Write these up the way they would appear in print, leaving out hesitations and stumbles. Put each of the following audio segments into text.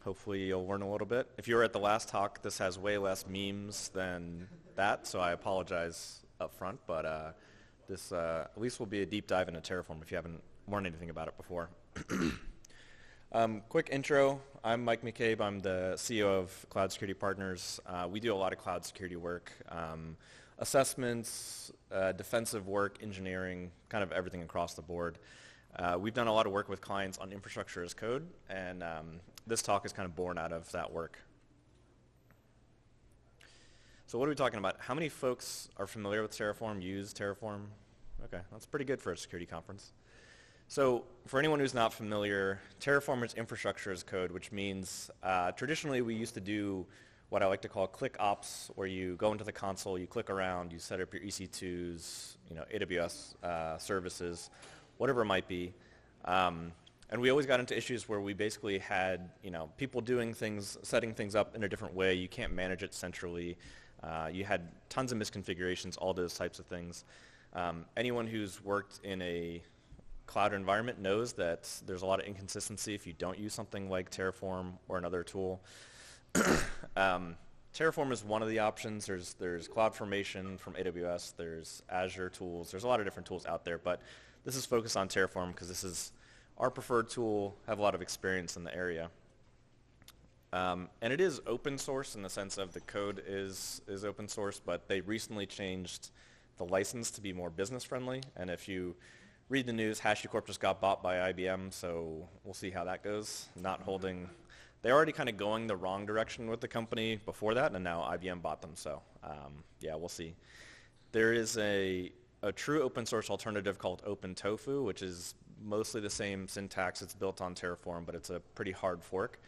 Hopefully you'll learn a little bit. If you were at the last talk, this has way less memes than that, so I apologize up front, but this at least will be a deep dive into Terraform if you haven't learned anything about it before. Quick intro, I'm Mike McCabe. I'm the CEO of Cloud Security Partners. We do a lot of cloud security work, assessments, defensive work, engineering, kind of everything across the board. We've done a lot of work with clients on infrastructure as code, and this talk is kind of born out of that work. So what are we talking about? How many folks are familiar with Terraform, use Terraform? Okay, that's pretty good for a security conference. So for anyone who's not familiar, Terraform is infrastructure as code, which means traditionally we used to do what I like to call click ops, where you go into the console, you click around, you set up your EC2s, AWS services, whatever it might be. And we always got into issues where we basically had people doing things, setting things up in a different way. You can't manage it centrally. You had tons of misconfigurations, all those types of things. Anyone who's worked in a cloud environment knows that there's a lot of inconsistency if you don't use something like Terraform or another tool. Terraform is one of the options. There's CloudFormation from AWS. There's Azure tools. There's a lot of different tools out there, but this is focused on Terraform because this is our preferred tool, have a lot of experience in the area. And it is open source in the sense of the code is open source, but they recently changed the license to be more business friendly. And if you read the news, HashiCorp just got bought by IBM, so we'll see how that goes. They're already kind of going the wrong direction with the company before that, and now IBM bought them, so yeah, we'll see. There is a true open source alternative called OpenTofu, which is mostly the same syntax. It's built on Terraform, but it's a pretty hard fork.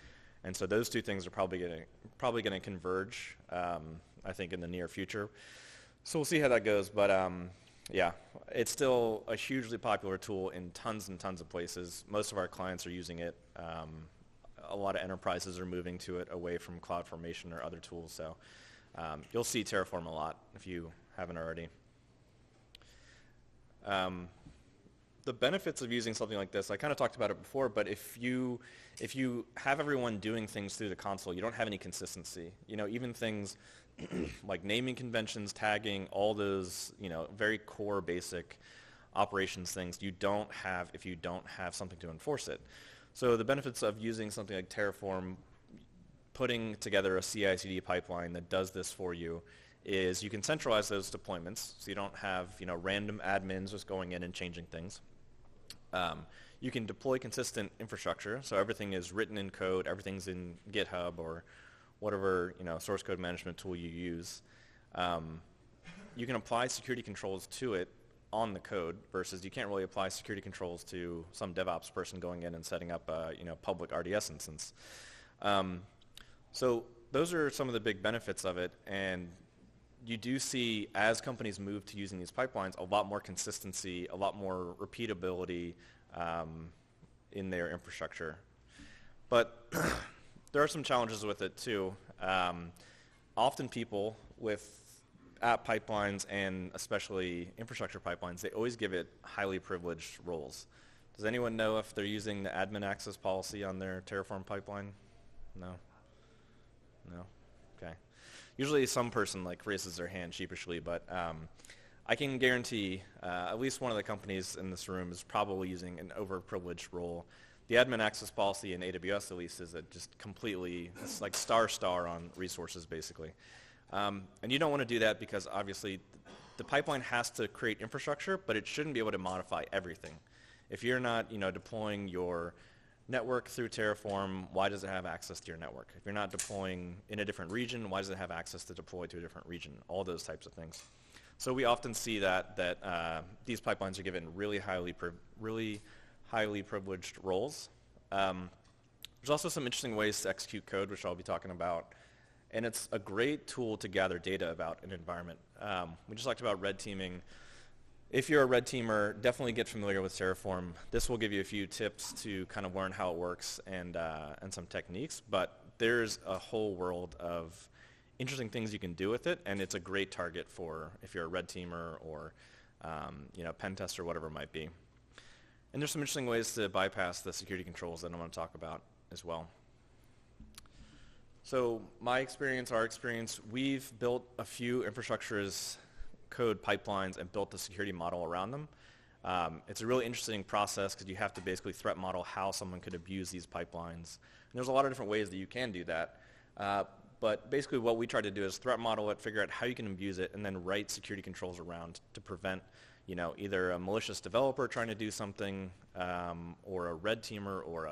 And so those two things are probably going to converge, I think, in the near future. So we'll see how that goes. But yeah, it's still a hugely popular tool in tons and tons of places. Most of our clients are using it. A lot of enterprises are moving to it away from CloudFormation or other tools. So you'll see Terraform a lot if you haven't already. The benefits of using something like this, I kind of talked about it before, but if you have everyone doing things through the console, you don't have any consistency. Even things like naming conventions, tagging, all those very core basic operations things you don't have if you don't have something to enforce it. So the benefits of using something like Terraform, putting together a CI/CD pipeline that does this for you, is you can centralize those deployments, so you don't have random admins just going in and changing things. You can deploy consistent infrastructure, so everything is written in code, everything's in GitHub or whatever source code management tool you use. You can apply security controls to it on the code versus you can't really apply security controls to some DevOps person going in and setting up a public RDS instance. So those are some of the big benefits of it, and you do see, as companies move to using these pipelines, a lot more consistency, a lot more repeatability in their infrastructure. But there are some challenges with it too. Often people with app pipelines and especially infrastructure pipelines, they always give it highly privileged roles. Does anyone know if they're using the admin access policy on their Terraform pipeline? No? No? Okay. Usually some person raises their hand sheepishly, but I can guarantee at least one of the companies in this room is probably using an overprivileged role. The admin access policy in AWS at least is it's like star on resources basically. And you don't want to do that because obviously the pipeline has to create infrastructure, but it shouldn't be able to modify everything. If you're not deploying your network through Terraform, why does it have access to your network? If you're not deploying in a different region, why does it have access to deploy to a different region? All those types of things. So we often see that these pipelines are given really highly privileged roles. There's also some interesting ways to execute code, which I'll be talking about. And it's a great tool to gather data about an environment. We just talked about red teaming. If you're a red teamer, definitely get familiar with Terraform. This will give you a few tips to kind of learn how it works and some techniques, but there's a whole world of interesting things you can do with it, and it's a great target for if you're a red teamer or pen tester, whatever it might be. And there's some interesting ways to bypass the security controls that I'm going to talk about as well. So my experience, our experience, we've built a few infrastructure as code pipelines and built the security model around them. It's a really interesting process because you have to basically threat model how someone could abuse these pipelines. And there's a lot of different ways that you can do that. But basically what we try to do is threat model it, figure out how you can abuse it, and then write security controls around to prevent either a malicious developer trying to do something, or a red teamer, or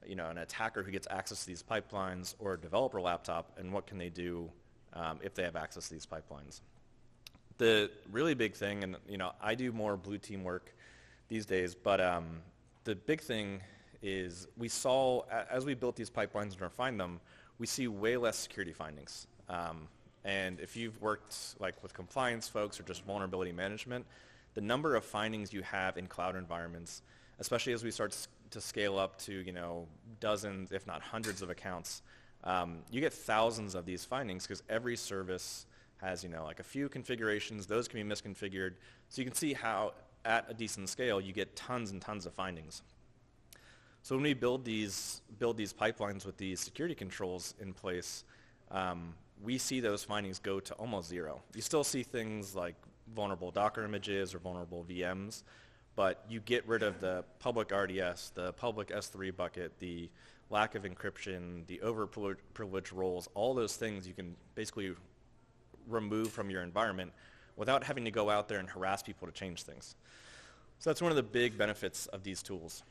an attacker who gets access to these pipelines, or a developer laptop, and what can they do if they have access to these pipelines. The really big thing, and I do more blue team work these days, but the big thing is we saw, as we built these pipelines and refined them, we see way less security findings. And if you've worked with compliance folks or just vulnerability management, the number of findings you have in cloud environments, especially as we start to scale up to dozens, if not hundreds of accounts, you get thousands of these findings because every service has a few configurations. Those can be misconfigured. So you can see how at a decent scale you get tons and tons of findings. So when we build these pipelines with these security controls in place, we see those findings go to almost zero. You still see things like vulnerable Docker images or vulnerable VMs, but you get rid of the public RDS, the public S3 bucket, the lack of encryption, the over-privileged roles, all those things you can basically remove from your environment without having to go out there and harass people to change things. So that's one of the big benefits of these tools.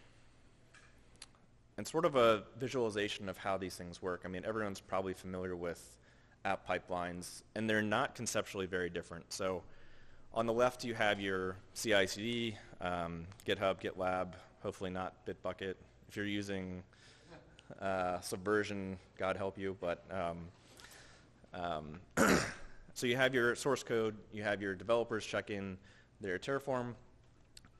And sort of a visualization of how these things work. I mean, everyone's probably familiar with app pipelines, and they're not conceptually very different. So on the left, you have your CI/CD, GitHub, GitLab, hopefully not Bitbucket. If you're using Subversion, God help you. But so you have your source code, you have your developers check in their Terraform.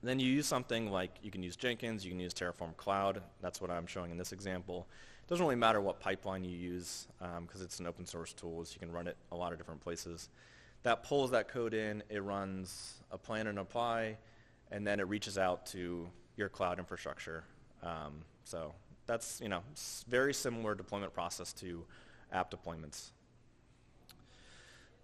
Then you use something like, you can use Jenkins, you can use Terraform Cloud. That's what I'm showing in this example. It doesn't really matter what pipeline you use because it's an open source tool, so you can run it a lot of different places. That pulls that code in, it runs a plan and apply, and then it reaches out to your cloud infrastructure. So that's very similar deployment process to app deployments.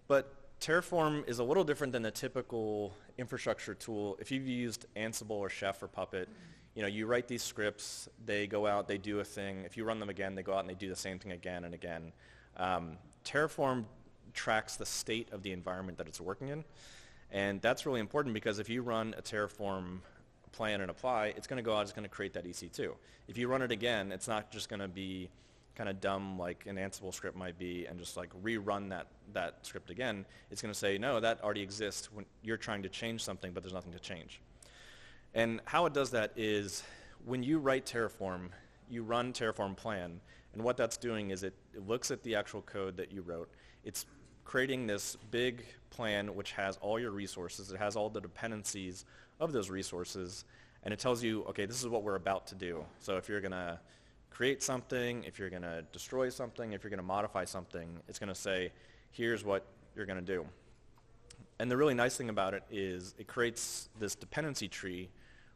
But Terraform is a little different than a typical infrastructure tool. If you've used Ansible or Chef or Puppet, you write these scripts, they go out, they do a thing. If you run them again, they go out and they do the same thing again and again. Terraform tracks the state of the environment that it's working in. And that's really important because if you run a Terraform plan and apply, it's going to go out, it's going to create that EC2. If you run it again, it's not just going to be kind of dumb like an Ansible script might be and just rerun that script again. It's going to say, no, that already exists when you're trying to change something, but there's nothing to change. And how it does that is when you write Terraform, you run Terraform plan, and what that's doing is it looks at the actual code that you wrote. It's creating this big plan which has all your resources. It has all the dependencies of those resources, and it tells you, okay, this is what we're about to do. So if you're going to create something, if you're going to destroy something, if you're going to modify something, it's going to say, here's what you're going to do. And the really nice thing about it is it creates this dependency tree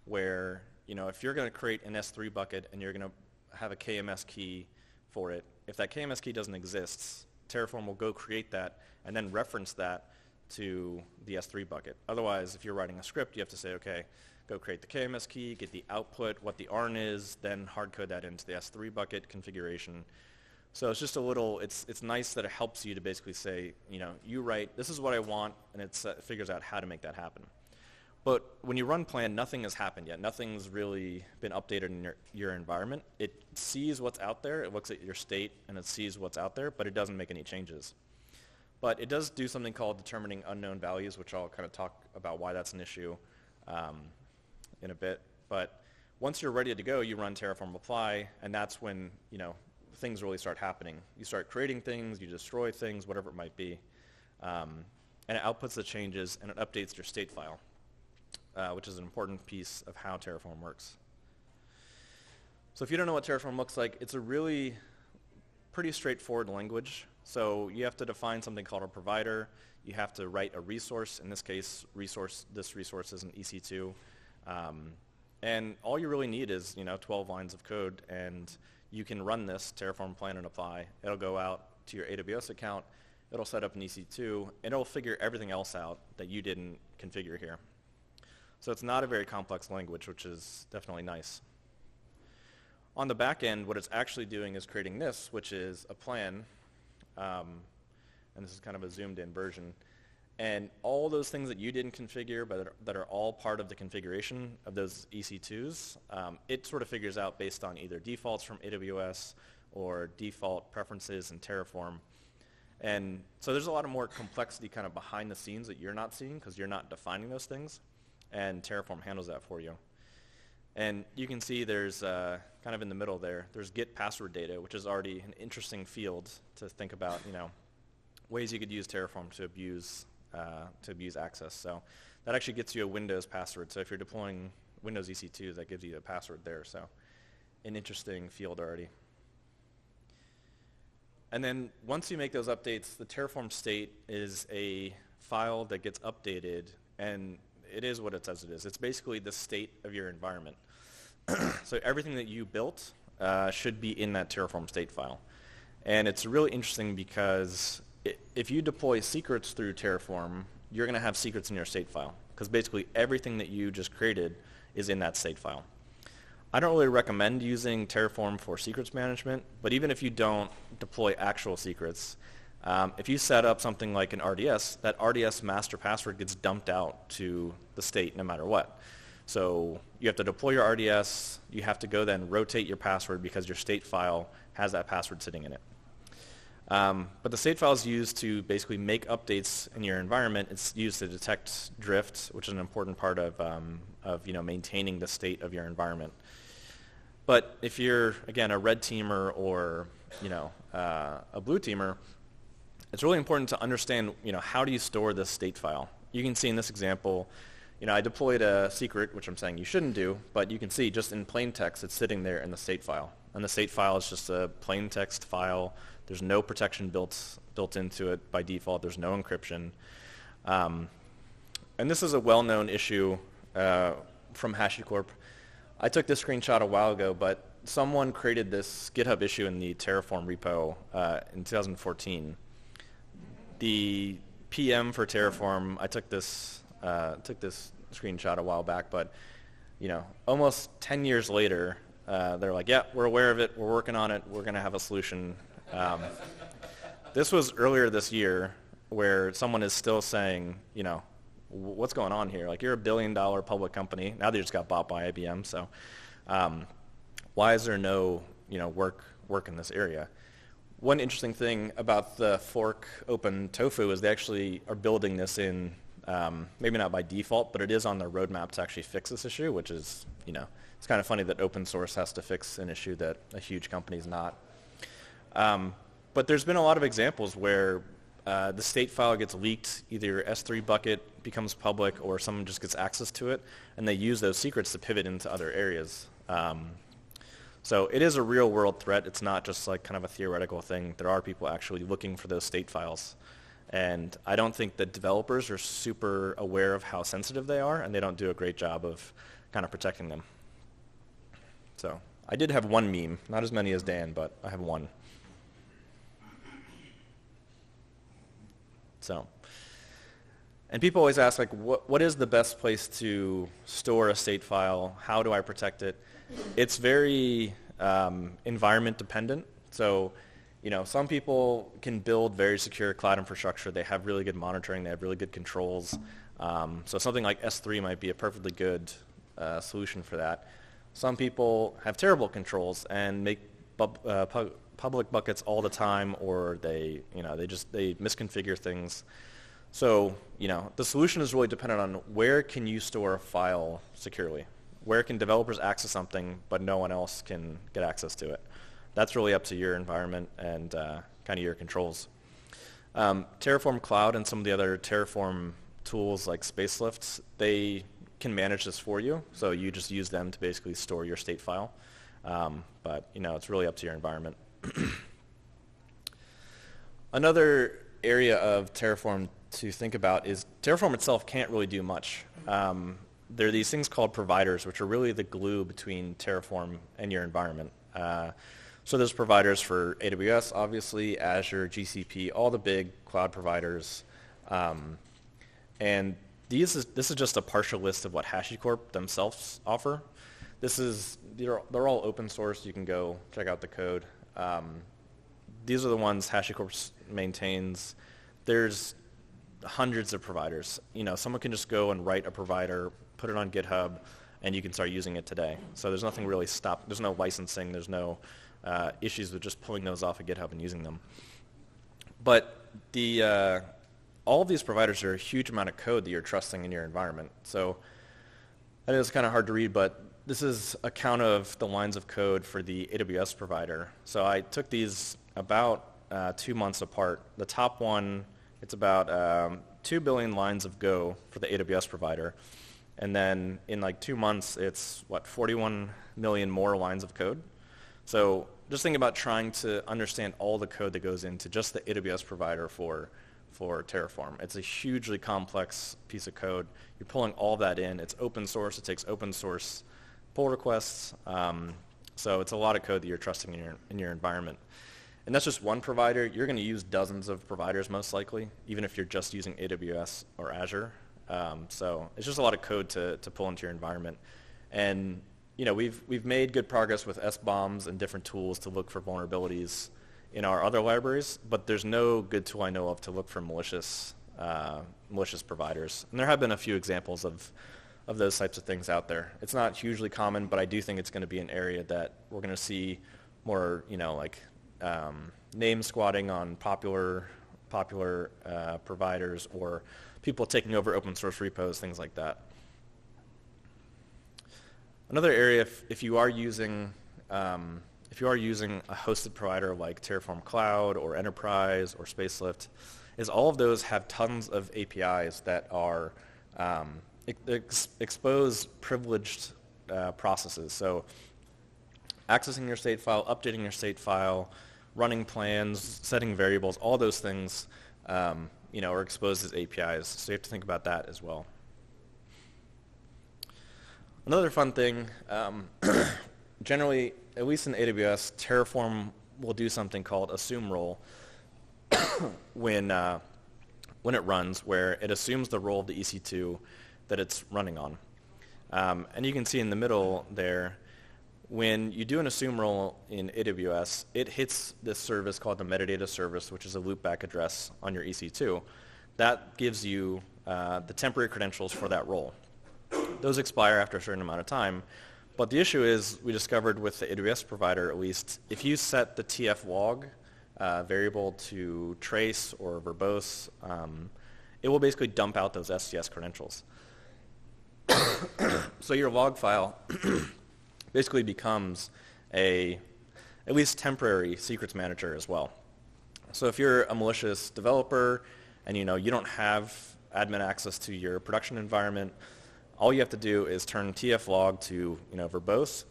where, if you're going to create an S3 bucket and you're going to have a KMS key for it, if that KMS key doesn't exist, Terraform will go create that and then reference that to the S3 bucket. Otherwise, if you're writing a script, you have to say, okay, go create the KMS key, get the output, what the ARN is, then hard code that into the S3 bucket configuration. So it's just it's nice that it helps you to basically say, you write, this is what I want, and it figures out how to make that happen. But when you run plan, nothing has happened yet. Nothing's really been updated in your environment. It sees what's out there, it looks at your state, and it sees what's out there, but it doesn't make any changes. But it does do something called determining unknown values, which I'll kind of talk about why that's an issue in a bit. But once you're ready to go, you run Terraform apply, and that's when things really start happening. You start creating things, you destroy things, whatever it might be, and it outputs the changes and it updates your state file, which is an important piece of how Terraform works. So if you don't know what Terraform looks like, it's a really pretty straightforward language. So you have to define something called a provider. You have to write a resource. In this case, this resource is an EC2. And all you really need is 12 lines of code, and you can run this Terraform plan and apply. It'll go out to your AWS account. It'll set up an EC2, and it'll figure everything else out that you didn't configure here. So it's not a very complex language, which is definitely nice. On the back end, what it's actually doing is creating this, which is a plan, and this is kind of a zoomed-in version. And all those things that you didn't configure, but that are all part of the configuration of those EC2s, it sort of figures out based on either defaults from AWS or default preferences in Terraform. And so there's a lot of more complexity kind of behind the scenes that you're not seeing because you're not defining those things, and Terraform handles that for you. And you can see there's kind of in the middle there, there's get password data, which is already an interesting field to think about, ways you could use Terraform to abuse access. So that actually gets you a Windows password. So if you're deploying Windows EC2s, that gives you a password there. So an interesting field already. And then once you make those updates, the Terraform state is a file that gets updated, and it is what it says it is. It's basically the state of your environment. So everything that you built should be in that Terraform state file. And it's really interesting because if you deploy secrets through Terraform, you're going to have secrets in your state file because basically everything that you just created is in that state file. I don't really recommend using Terraform for secrets management, but even if you don't deploy actual secrets, if you set up something like an RDS, that RDS master password gets dumped out to the state no matter what. So you have to deploy your RDS, you have to go then rotate your password because your state file has that password sitting in it. But the state file is used to basically make updates in your environment. It's used to detect drift, which is an important part of maintaining the state of your environment. But if you're, again, a red teamer or a blue teamer, it's really important to understand how do you store this state file. You can see in this example, I deployed a secret, which I'm saying you shouldn't do, but you can see just in plain text it's sitting there in the state file. And the state file is just a plain text file. There's no protection built into it by default. There's no encryption. And this is a well-known issue from HashiCorp. I took this screenshot a while ago, but someone created this GitHub issue in the Terraform repo in 2014. The PM for Terraform, I took this screenshot a while back, but almost 10 years later, they're like, yeah, we're aware of it, we're working on it, we're going to have a solution. This was earlier this year where someone is still saying, what's going on here? Like, you're a $1 billion public company. Now they just got bought by IBM. So why is there no work in this area? One interesting thing about the fork open tofu is they actually are building this in, maybe not by default, but it is on their roadmap to actually fix this issue, which is, it's kind of funny that open source has to fix an issue that a huge company is not. But there's been a lot of examples where the state file gets leaked, either your S3 bucket becomes public or someone just gets access to it, and they use those secrets to pivot into other areas. So it is a real world threat. It's not just like kind of a theoretical thing. There are people actually looking for those state files. And I don't think that developers are super aware of how sensitive they are, and they don't do a great job of kind of protecting them. So I did have one meme, not as many as Dan, but I have one. So, and people always ask, like, what is the best place to store a state file? How do I protect it? It's very environment dependent. So, some people can build very secure cloud infrastructure. They have really good monitoring. They have really good controls. So something like S3 might be a perfectly good solution for that. Some people have terrible controls and make public buckets all the time, or they misconfigure things. So, the solution is really dependent on where can you store a file securely. Where can developers access something, but no one else can get access to it? That's really up to your environment and kind of your controls. Terraform Cloud and some of the other Terraform tools like Spacelift, they can manage this for you. So you just use them to basically store your state file. But it's really up to your environment. Another area of Terraform to think about is Terraform itself can't really do much. There are these things called providers, which are really the glue between Terraform and your environment. So there's providers for AWS, obviously, Azure, GCP, all the big cloud providers. And this is just a partial list of what HashiCorp themselves offer. They're all open source. You can go check out the code. These are the ones HashiCorp maintains. There's hundreds of providers. Someone can just go and write a provider, put it on GitHub, and you can start using it today. So there's nothing really there's no licensing, there's no issues with just pulling those off of GitHub and using them. But all of these providers are a huge amount of code that you're trusting in your environment. So I know it's kind of hard to read, but this is a count of the lines of code for the AWS provider. So I took these about 2 months apart. The top one, it's about 2 billion lines of Go for the AWS provider. And then in like 2 months, it's 41 million more lines of code. So just think about trying to understand all the code that goes into just the AWS provider for Terraform. It's a hugely complex piece of code. You're pulling all that in. It's open source. It takes open source pull requests. So it's a lot of code that you're trusting in your environment. And that's just one provider. You're going to use dozens of providers most likely, even if you're just using AWS or Azure. So it's just a lot of code to pull into your environment. And we've made good progress with SBOMs and different tools to look for vulnerabilities in our other libraries, but there's no good tool I know of to look for malicious providers. And there have been a few examples of those types of things out there. It's not hugely common, but I do think it's going to be an area that we're going to see more, name squatting on popular providers, or people taking over open source repos, things like that. Another area, if you are using a hosted provider like Terraform Cloud or Enterprise or Spacelift, is all of those have tons of APIs that are expose privileged processes. So accessing your state file, updating your state file, running plans, setting variables, all those things are exposed as APIs. So you have to think about that as well. Another fun thing, generally, at least in AWS, Terraform will do something called assume role when it runs, where it assumes the role of the EC2 that it's running on. And you can see in the middle there, when you do an assume role in AWS, it hits this service called the metadata service, which is a loopback address on your EC2. That gives you the temporary credentials for that role. Those expire after a certain amount of time. But the issue is, we discovered with the AWS provider at least, if you set the TF log variable to trace or verbose, it will basically dump out those STS credentials. So your log file basically becomes at least temporary secrets manager as well. So if you're a malicious developer and you don't have admin access to your production environment, all you have to do is turn TF log to verbose,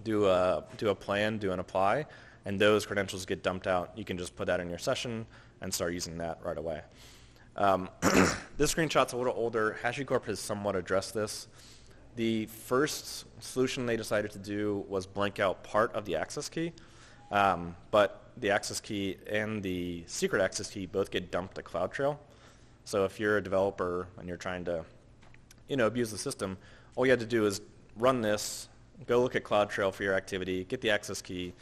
do a plan, do an apply, and those credentials get dumped out. You can just put that in your session and start using that right away. This screenshot's a little older. HashiCorp has somewhat addressed this. The first solution they decided to do was blank out part of the access key, but the access key and the secret access key both get dumped to CloudTrail. So if you're a developer and you're trying to abuse the system, all you have to do is run this, go look at CloudTrail for your activity, get the access key,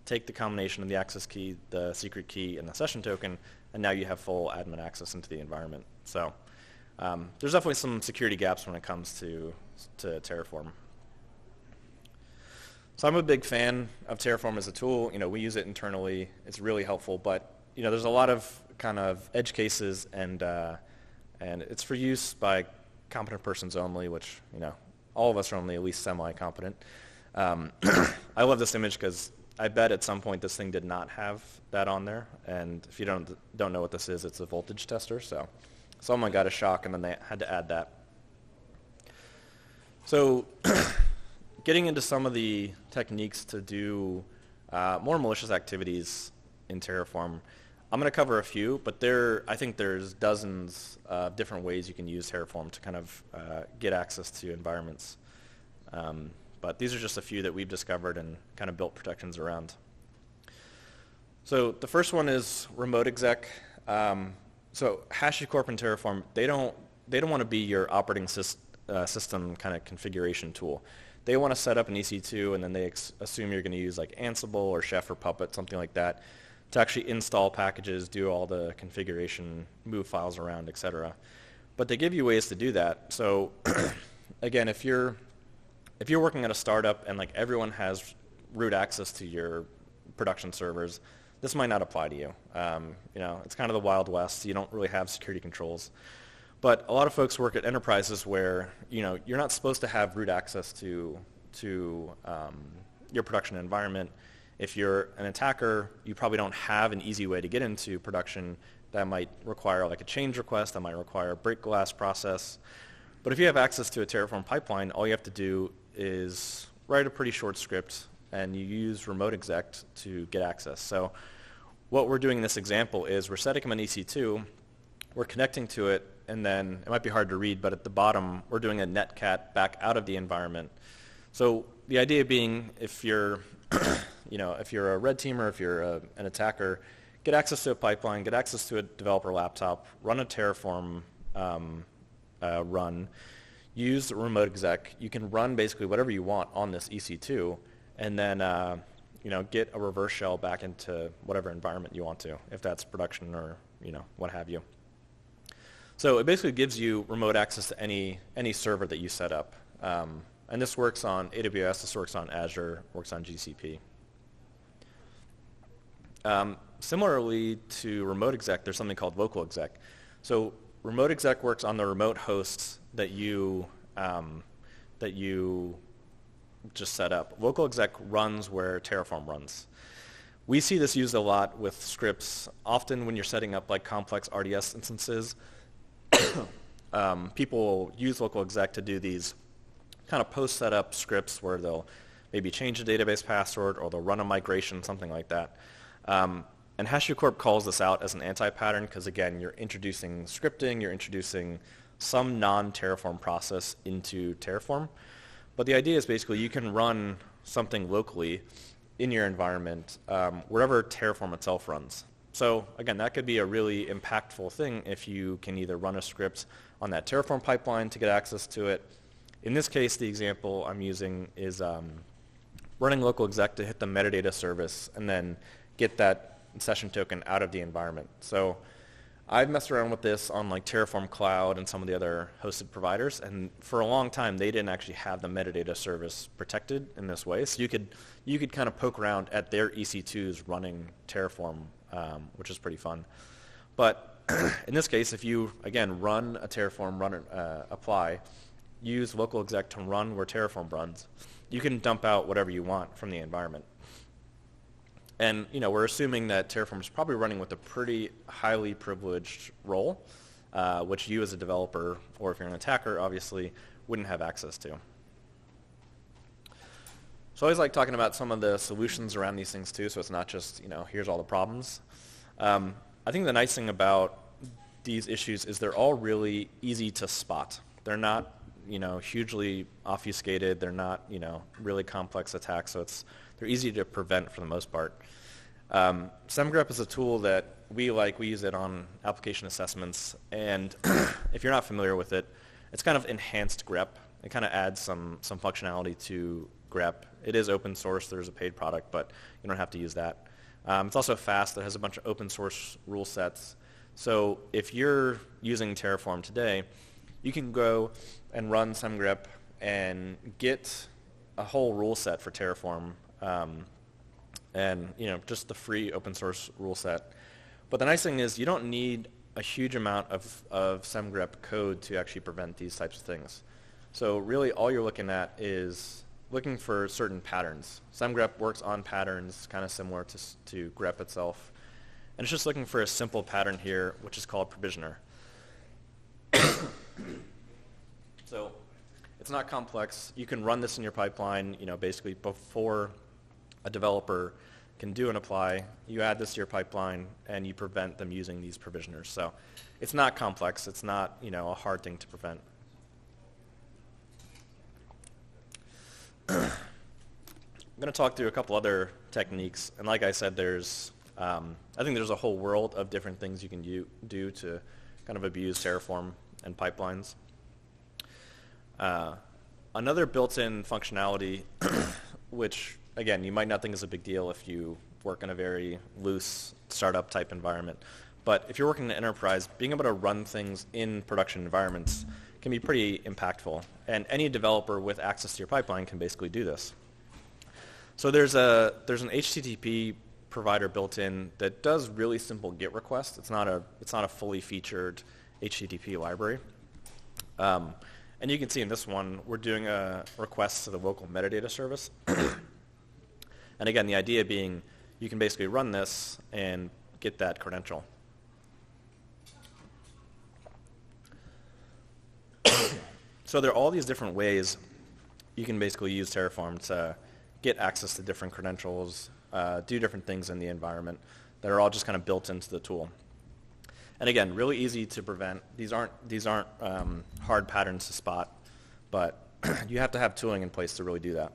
take the combination of the access key, the secret key, and the session token, and now you have full admin access into the environment. So there's definitely some security gaps when it comes to Terraform. So I'm a big fan of Terraform as a tool. We use it internally. It's really helpful, but there's a lot of kind of edge cases, and it's for use by competent persons only, which all of us are only at least semi-competent. I love this image because I bet at some point this thing did not have that on there, and if you don't know what this is, it's a voltage tester. So someone got a shock, and then they had to add that. So getting into some of the techniques to do more malicious activities in Terraform, I'm going to cover a few, but I think there's dozens of different ways you can use Terraform to kind of get access to environments. But these are just a few that we've discovered and kind of built protections around. So the first one is remote exec. So HashiCorp and Terraform, they don't want to be your operating system kind of configuration tool. They want to set up an EC2 and then they assume you're going to use like Ansible or Chef or Puppet, something like that, to actually install packages, do all the configuration, move files around, etc. But they give you ways to do that. So again, if you're working at a startup and like everyone has root access to your production servers, this might not apply to you. It's kind of the Wild West. You don't really have security controls. But a lot of folks work at enterprises where you're not supposed to have root access to your production environment. If you're an attacker, you probably don't have an easy way to get into production. That might require like a change request. That might require a break glass process. But if you have access to a Terraform pipeline, all you have to do is write a pretty short script, and you use remote exec to get access. So what we're doing in this example is we're setting up an EC2, we're connecting to it, and then it might be hard to read, but at the bottom we're doing a netcat back out of the environment. So the idea being, if you're if you're a red teamer, if you're an attacker, get access to a pipeline, get access to a developer laptop, run a Terraform run, use remote exec. You can run basically whatever you want on this EC2, and then get a reverse shell back into whatever environment you want to, if that's production or what have you. So it basically gives you remote access to any server that you set up. And this works on AWS, this works on Azure, works on GCP. Similarly to remote exec, there's something called local exec. So remote exec works on the remote hosts that you just set up. Local exec runs where Terraform runs. We see this used a lot with scripts. Often when you're setting up like complex RDS instances, people will use local exec to do these kind of post-setup scripts where they'll maybe change the database password or they'll run a migration, something like that. And HashiCorp calls this out as an anti-pattern because, again, you're introducing scripting, you're introducing some non-Terraform process into Terraform. But the idea is basically you can run something locally in your environment wherever Terraform itself runs. So again, that could be a really impactful thing if you can either run a script on that Terraform pipeline to get access to it. In this case, the example I'm using is running local exec to hit the metadata service and then get that session token out of the environment. So I've messed around with this on like Terraform Cloud and some of the other hosted providers, and for a long time they didn't actually have the metadata service protected in this way. So you could kind of poke around at their EC2s running Terraform, which is pretty fun. But in this case, if you again run a Terraform apply, use local exec to run where Terraform runs, you can dump out whatever you want from the environment. And we're assuming that Terraform is probably running with a pretty highly privileged role, which you as a developer, or if you're an attacker, obviously, wouldn't have access to. So I always like talking about some of the solutions around these things too, so it's not just, here's all the problems. I think the nice thing about these issues is they're all really easy to spot. They're not, hugely obfuscated. They're not, really complex attacks, so they're easy to prevent for the most part. SemGrep is a tool that we use it on application assessments, and if you're not familiar with it, it's kind of enhanced grep. It kind of adds some functionality to grep. It is open source. There's a paid product, but you don't have to use that. It's also fast. It has a bunch of open source rule sets. So if you're using Terraform today, you can go and run SemGrep and get a whole rule set for Terraform, and just the free open source rule set. But the nice thing is you don't need a huge amount of SemGrep code to actually prevent these types of things. So really all you're looking at is looking for certain patterns. SemGrep works on patterns kind of similar to grep itself. And it's just looking for a simple pattern here, which is called provisioner. So it's not complex. You can run this in your pipeline, basically before a developer can do an apply. You add this to your pipeline, and you prevent them using these provisioners. So it's not complex. It's not, a hard thing to prevent. I'm going to talk through a couple other techniques. And like I said, there's I think there's a whole world of different things you can do to kind of abuse Terraform and pipelines. Another built-in functionality, which, again, you might not think is a big deal if you work in a very loose startup type environment, but if you're working in an enterprise, being able to run things in production environments can be pretty impactful. And any developer with access to your pipeline can basically do this. So there's an HTTP provider built in that does really simple GET requests. It's not a fully featured HTTP library. And you can see in this one, we're doing a request to the local metadata service. And again, the idea being you can basically run this and get that credential. So there are all these different ways you can basically use Terraform to get access to different credentials, do different things in the environment that are all just kind of built into the tool. And again, really easy to prevent. These aren't hard patterns to spot, but you have to have tooling in place to really do that.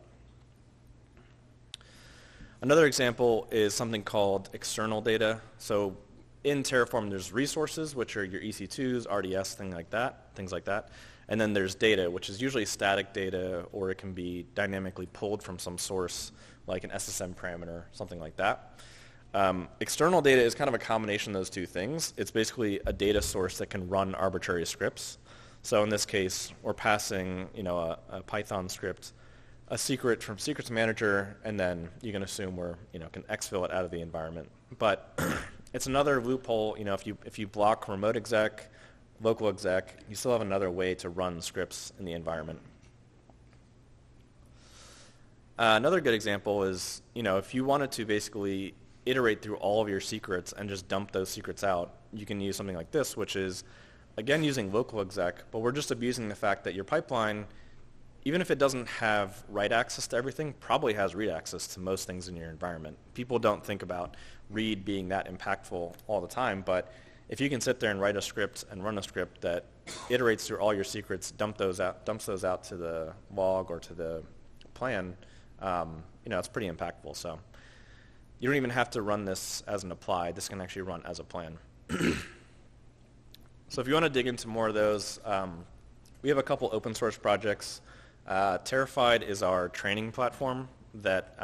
Another example is something called external data. So in Terraform, there's resources, which are your EC2s, RDS, things like that. And then there's data, which is usually static data, or it can be dynamically pulled from some source, like an SSM parameter, something like that. External data is kind of a combination of those two things. It's basically a data source that can run arbitrary scripts. So in this case, we're passing, a Python script, a secret from secrets manager, and then you can assume can exfil it out of the environment. But it's another loophole. If you block remote exec, local exec, you still have another way to run scripts in the environment. Another good example is, if you wanted to basically iterate through all of your secrets and just dump those secrets out, you can use something like this, which is, again, using local exec, but we're just abusing the fact that your pipeline, even if it doesn't have write access to everything, probably has read access to most things in your environment. People don't think about read being that impactful all the time, but if you can sit there and write a script and run a script that iterates through all your secrets, dumps those out to the log or to the plan, it's pretty impactful. So you don't even have to run this as an apply. This can actually run as a plan. So if you want to dig into more of those, we have a couple open source projects. Terrified is our training platform that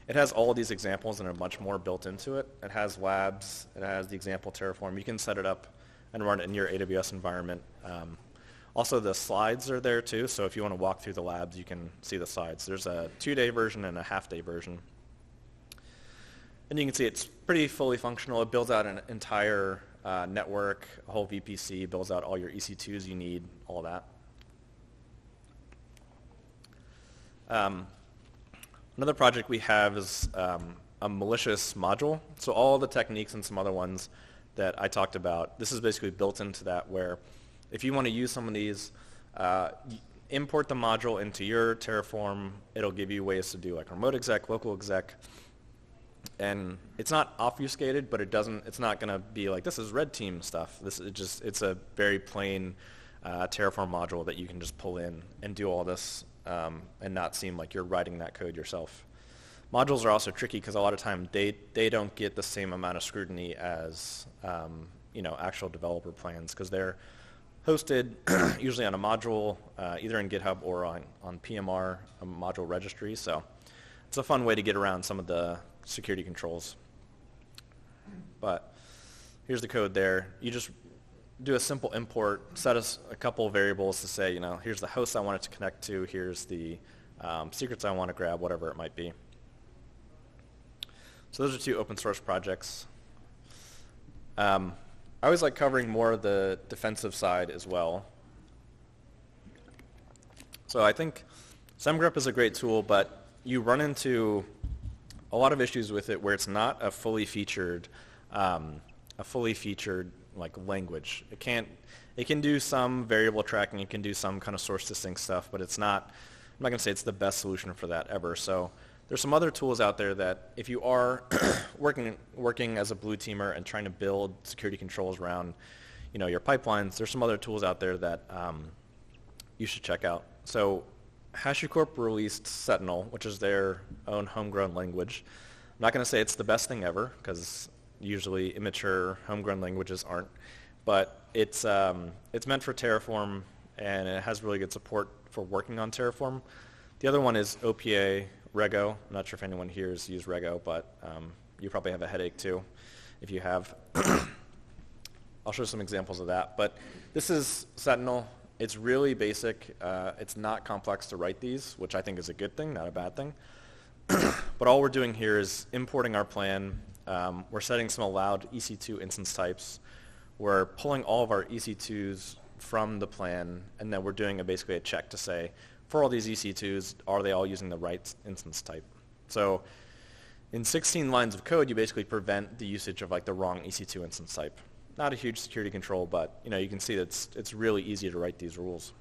it has all of these examples and are much more built into it. It has labs. It has the example Terraform. You can set it up and run it in your AWS environment. Also, the slides are there too, so if you want to walk through the labs, you can see the slides. There's a 2-day version and a half-day version. And you can see it's pretty fully functional. It builds out an entire network, a whole VPC, builds out all your EC2s you need, all that. Another project we have is a malicious module. So all the techniques and some other ones that I talked about, this is basically built into that, where if you want to use some of these, import the module into your Terraform. It'll give you ways to do like remote exec, local exec. And it's not obfuscated, but it's not going to be like, this is red team stuff. It's a very plain Terraform module that you can just pull in and do all this and not seem like you're writing that code yourself. Modules are also tricky because a lot of time they don't get the same amount of scrutiny as actual developer plans, because they're hosted usually on a module, either in GitHub or on PMR, a module registry. So it's a fun way to get around some of the security controls. But here's the code there. You just do a simple import, set us a couple of variables to say, here's the host I want it to connect to, here's the secrets I want to grab, whatever it might be. So those are two open source projects. I always like covering more of the defensive side as well. So I think SemGrep is a great tool, but you run into a lot of issues with it where it's not a fully featured like language. It can do some variable tracking, it can do some kind of source distinct stuff, but I'm not going to say it's the best solution for that ever. So there's some other tools out there that if you are working as a blue teamer and trying to build security controls around your pipelines, there's some other tools out there that you should check out. So HashiCorp released Sentinel, which is their own homegrown language. not going to say it's the best thing ever, because usually immature homegrown languages aren't, but it's meant for Terraform, and it has really good support for working on Terraform. The other one is OPA Rego. I'm not sure if anyone here has used Rego, but you probably have a headache too if you have. I'll show some examples of that. But this is Sentinel. It's really basic. It's not complex to write these, which I think is a good thing, not a bad thing. But all we're doing here is importing our plan. We're setting some allowed EC2 instance types. We're pulling all of our EC2s from the plan, and then we're doing basically a check to say, for all these EC2s, are they all using the right instance type? So in 16 lines of code, you basically prevent the usage of like the wrong EC2 instance type. Not a huge security control, but you can see that it's really easy to write these rules.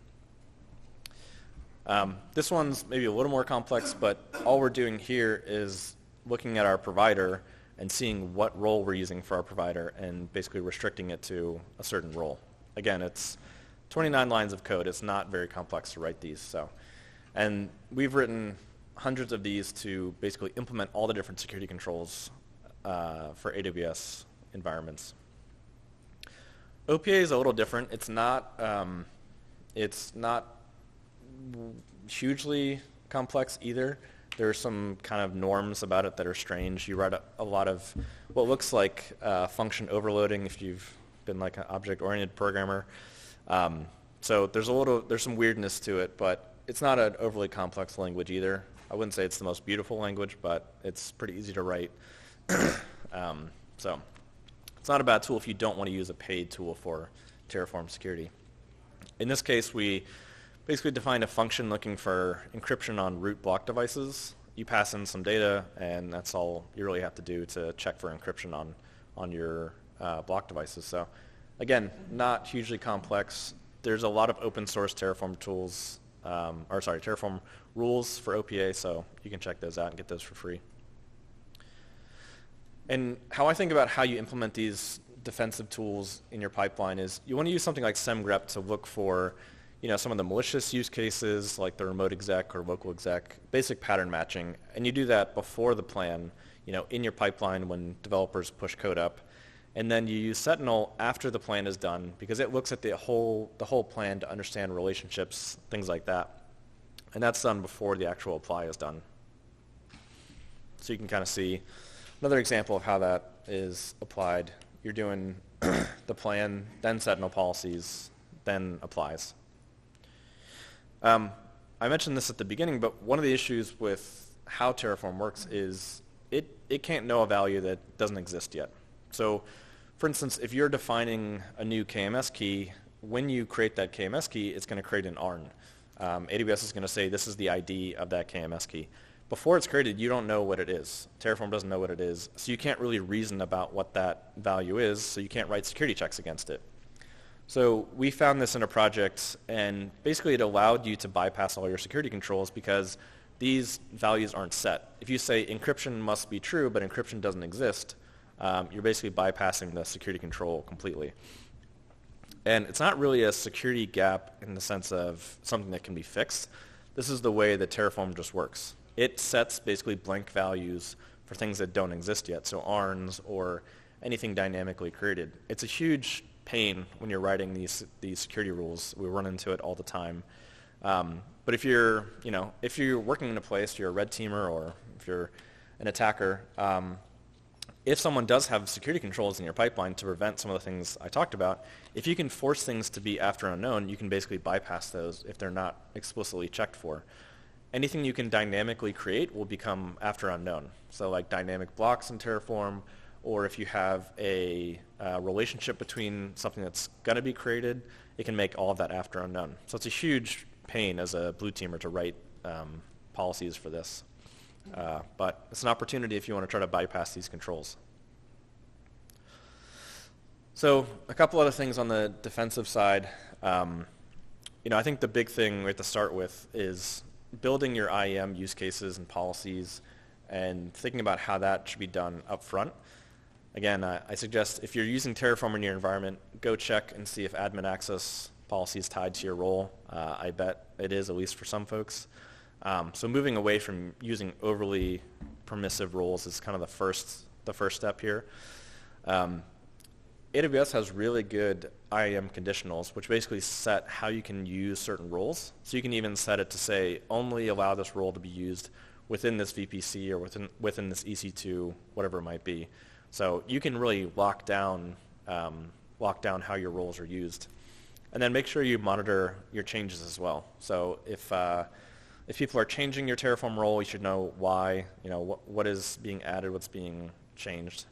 This one's maybe a little more complex, but all we're doing here is looking at our provider and seeing what role we're using for our provider and basically restricting it to a certain role. Again, it's 29 lines of code. It's not very complex to write these. And we've written hundreds of these to basically implement all the different security controls for AWS environments. OPA is a little different. It's not hugely complex either. There are some kind of norms about it that are strange. You write a lot of what looks like function overloading if you've been like an object-oriented programmer. So there's some weirdness to it, but it's not an overly complex language either. I wouldn't say it's the most beautiful language, but it's pretty easy to write. So it's not a bad tool if you don't want to use a paid tool for Terraform security. In this case, we basically defined a function looking for encryption on root block devices. You pass in some data, and that's all you really have to do to check for encryption on your block devices. So again, not hugely complex. There's a lot of open source Terraform tools, Terraform rules for OPA, so you can check those out and get those for free. And how I think about how you implement these defensive tools in your pipeline is you want to use something like semgrep to look for some of the malicious use cases like the remote exec or local exec, basic pattern matching, and you do that before the plan, in your pipeline when developers push code up. And then you use Sentinel after the plan is done because it looks at the whole plan to understand relationships, things like that. And that's done before the actual apply is done. So you can kind of see another example of how that is applied. You're doing the plan, then Sentinel policies, then applies. I mentioned this at the beginning, but one of the issues with how Terraform works is it can't know a value that doesn't exist yet. So, for instance, if you're defining a new KMS key, when you create that KMS key, it's going to create an ARN. AWS is going to say this is the ID of that KMS key. Before it's created, you don't know what it is. Terraform doesn't know what it is, so you can't really reason about what that value is, so you can't write security checks against it. So we found this in a project, and basically it allowed you to bypass all your security controls because these values aren't set. If you say encryption must be true, but encryption doesn't exist, you're basically bypassing the security control completely. And it's not really a security gap in the sense of something that can be fixed. This is the way that Terraform just works. It sets basically blank values for things that don't exist yet, so ARNs or anything dynamically created. It's a huge pain when you're writing these security rules. We run into it all the time. But if you're working in a place, you're a red teamer, or if you're an attacker, if someone does have security controls in your pipeline to prevent some of the things I talked about, if you can force things to be after unknown, you can basically bypass those if they're not explicitly checked for. Anything you can dynamically create will become after unknown. So like dynamic blocks in Terraform, or if you have a relationship between something that's going to be created, it can make all of that after unknown. So it's a huge pain as a blue teamer to write policies for this. But it's an opportunity if you want to try to bypass these controls. So a couple other things on the defensive side. I think the big thing we have to start with is building your IAM use cases and policies and thinking about how that should be done up front. Again, I suggest if you're using Terraform in your environment, go check and see if admin access policy is tied to your role. I bet it is, at least for some folks. So moving away from using overly permissive roles is kind of the first step here. AWS has really good IAM conditionals, which basically set how you can use certain roles. So you can even set it to say, only allow this role to be used within this VPC or within this EC2, whatever it might be. So you can really lock down how your roles are used. And then make sure you monitor your changes as well. So if people are changing your Terraform role, you should know why, what is being added, what's being changed.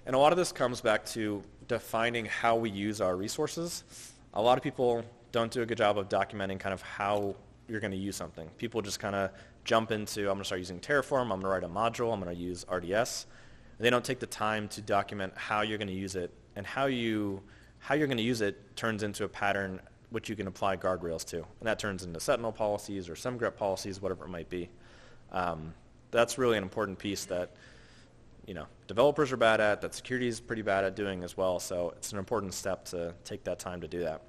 And a lot of this comes back to defining how we use our resources. A lot of people don't do a good job of documenting kind of how you're going to use something. People just kind of jump into, I'm going to start using Terraform, I'm going to write a module, I'm going to use RDS. And they don't take the time to document how you're going to use it, and how you're going to use it turns into a pattern which you can apply guardrails to. And that turns into Sentinel policies or SemGrep policies, whatever it might be. That's really an important piece that developers are bad at, that security is pretty bad at doing as well. So it's an important step to take that time to do that.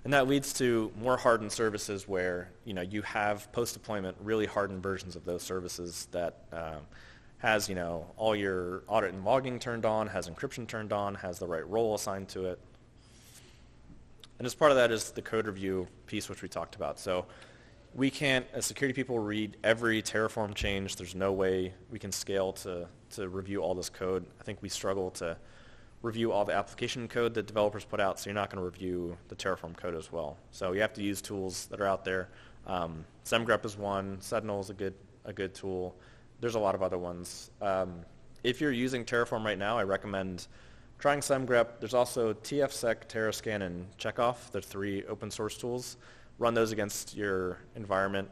And that leads to more hardened services where you have post-deployment really hardened versions of those services that has all your audit and logging turned on, has encryption turned on, has the right role assigned to it. And as part of that is the code review piece, which we talked about. So we can't, as security people, read every Terraform change. There's no way we can scale to review all this code. I think we struggle to review all the application code that developers put out, so you're not going to review the Terraform code as well. So you have to use tools that are out there. SemGrep is one. Sentinel is a good tool. There's a lot of other ones. If you're using Terraform right now, I recommend trying SemGrep. There's also TFSec, Terrascan, and Checkoff. They're 3 open source tools. Run those against your environment.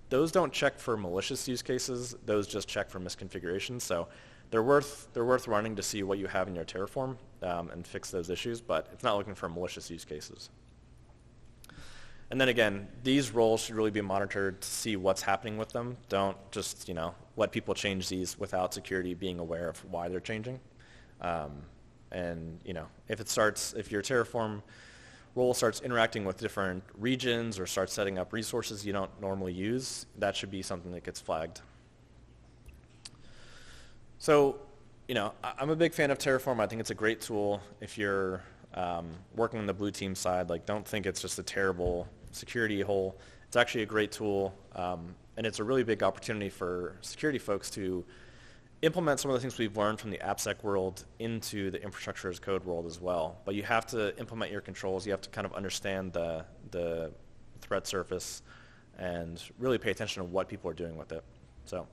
Those don't check for malicious use cases. Those just check for misconfigurations. So they're worth running to see what you have in your Terraform and fix those issues, but it's not looking for malicious use cases. And then again, these roles should really be monitored to see what's happening with them. Don't just let people change these without security being aware of why they're changing. And if your Terraform role starts interacting with different regions or starts setting up resources you don't normally use, that should be something that gets flagged. So, I'm a big fan of Terraform. I think it's a great tool if you're working on the blue team side. Don't think it's just a terrible security hole. It's actually a great tool, and it's a really big opportunity for security folks to implement some of the things we've learned from the AppSec world into the infrastructure as code world as well. But you have to implement your controls. You have to kind of understand the threat surface and really pay attention to what people are doing with it. So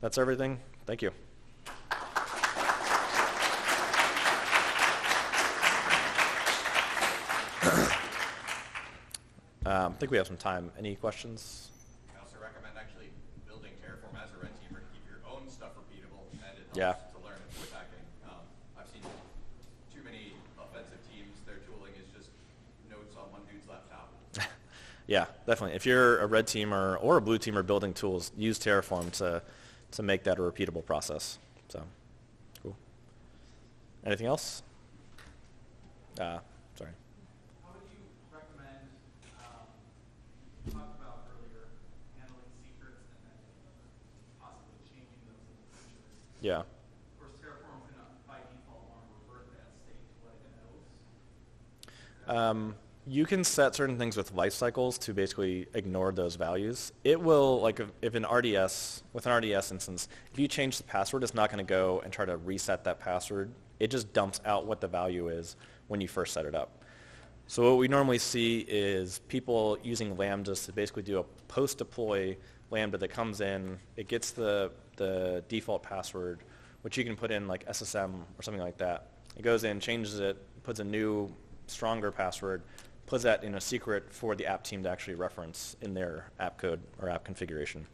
that's everything. Thank you. I think we have some time. Any questions? I also recommend actually building Terraform as a red teamer to keep your own stuff repeatable, and it helps Yeah. to learn and avoid hacking. I've seen too many offensive teams, their tooling is just notes on one dude's laptop. Yeah, definitely. If you're a red teamer or a blue teamer building tools, use Terraform to make that a repeatable process. So, cool. Anything else? Sorry. How would you recommend, you talked about earlier, handling secrets and then possibly changing those in the future? Yeah. Of course, Terraform's going to, by default, want to revert that state to what it knows. You can set certain things with life cycles to basically ignore those values. It will, if an RDS, with an RDS instance, if you change the password, it's not going to go and try to reset that password. It just dumps out what the value is when you first set it up. So what we normally see is people using Lambdas to basically do a post-deploy Lambda that comes in, it gets the default password, which you can put in like SSM or something like that. It goes in, changes it, puts a new, stronger password, puts that in a secret for the app team to actually reference in their app code or app configuration.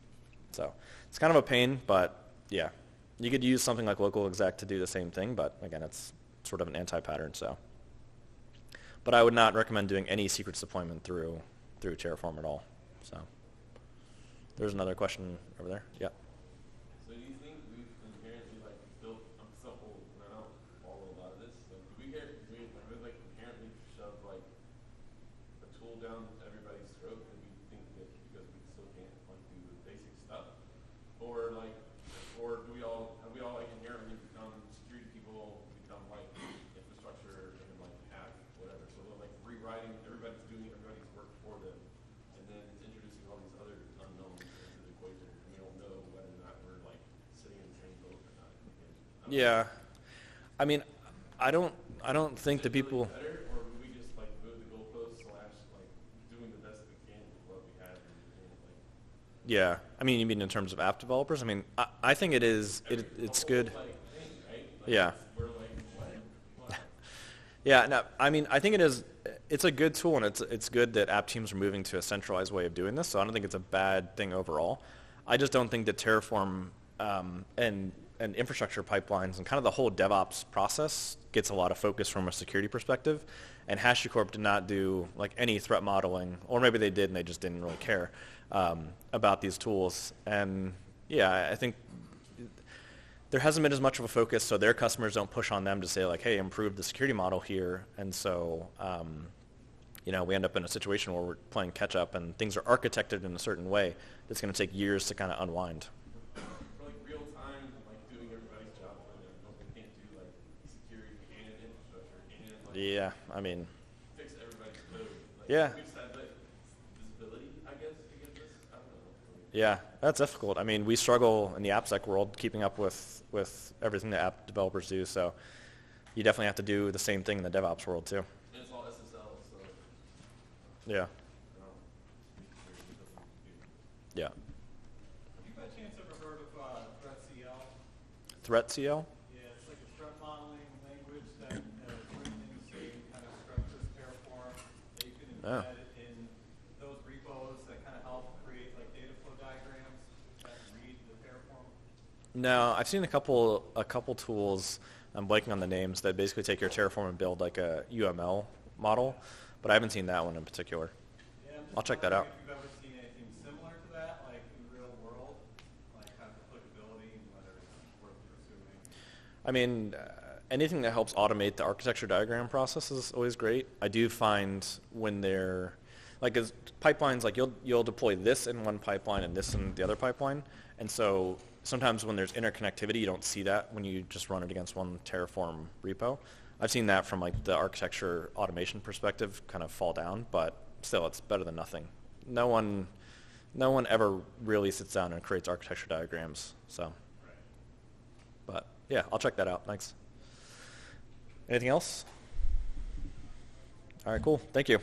So it's kind of a pain, but yeah. You could use something like local exec to do the same thing, but again, it's sort of an anti-pattern. So, but I would not recommend doing any secrets deployment through Terraform at all. So there's another question over there. Yeah. So do you think we've inherently built simple? I don't follow a lot of this. Do we inherently shove a tool down everybody's throat, and we think that because we still can't do the Yeah. I mean, I don't think the people. Better, or would we just like move the goalposts slash like doing the best we can with what we have and like Yeah. I mean, you mean in terms of app developers? I mean, I think it is. It's good. like thing, right? Like, Yeah. we're like what? Yeah. No. I mean, I think it is. It's a good tool, and it's good that app teams are moving to a centralized way of doing this. So I don't think it's a bad thing overall. I just don't think that Terraform and infrastructure pipelines and kind of the whole DevOps process gets a lot of focus from a security perspective. And HashiCorp did not do like any threat modeling, or maybe they did and they just didn't really care about these tools. And yeah, I think there hasn't been as much of a focus, so their customers don't push on them to say like, hey, improve the security model here. And so we end up in a situation where we're playing catch up and things are architected in a certain way that's going to take years to kind of unwind. For like real time, like doing everybody's job for them, but we can't do like security and infrastructure and like Yeah, I mean, fix everybody's code. Like, yeah. we just have like visibility, I guess, to get this. I don't know. Yeah, that's difficult. I mean, we struggle in the AppSec world keeping up with everything that app developers do, so you definitely have to do the same thing in the DevOps world too. And it's all SSL, so Yeah, you know, yeah. Have you by chance ever heard of ThreatCL? Threat CL? Yeah, it's like a threat modeling language that written into kind of structures Terraform that you can Oh. embed in those repos that kind of help create like data flow diagrams that read the Terraform. No, I've seen a couple tools. I'm blanking on the names that basically take your Terraform and build like a UML model, but I haven't seen that one in particular. Yeah, I'm just I'll check that out. wondering if you've ever seen anything similar to that, like in the real world, like kind of applicability and whether it's worth pursuing. I mean, anything that helps automate the architecture diagram process is always great. I do find when they're like as pipelines, like you'll deploy this in one pipeline and this in the other pipeline, and so sometimes when there's interconnectivity, you don't see that when you just run it against one Terraform repo. I've seen that from like the architecture automation perspective kind of fall down, but still, it's better than nothing. No one ever really sits down and creates architecture diagrams. So, Right. but yeah, I'll check that out. Thanks. Anything else? All right, cool. Thank you.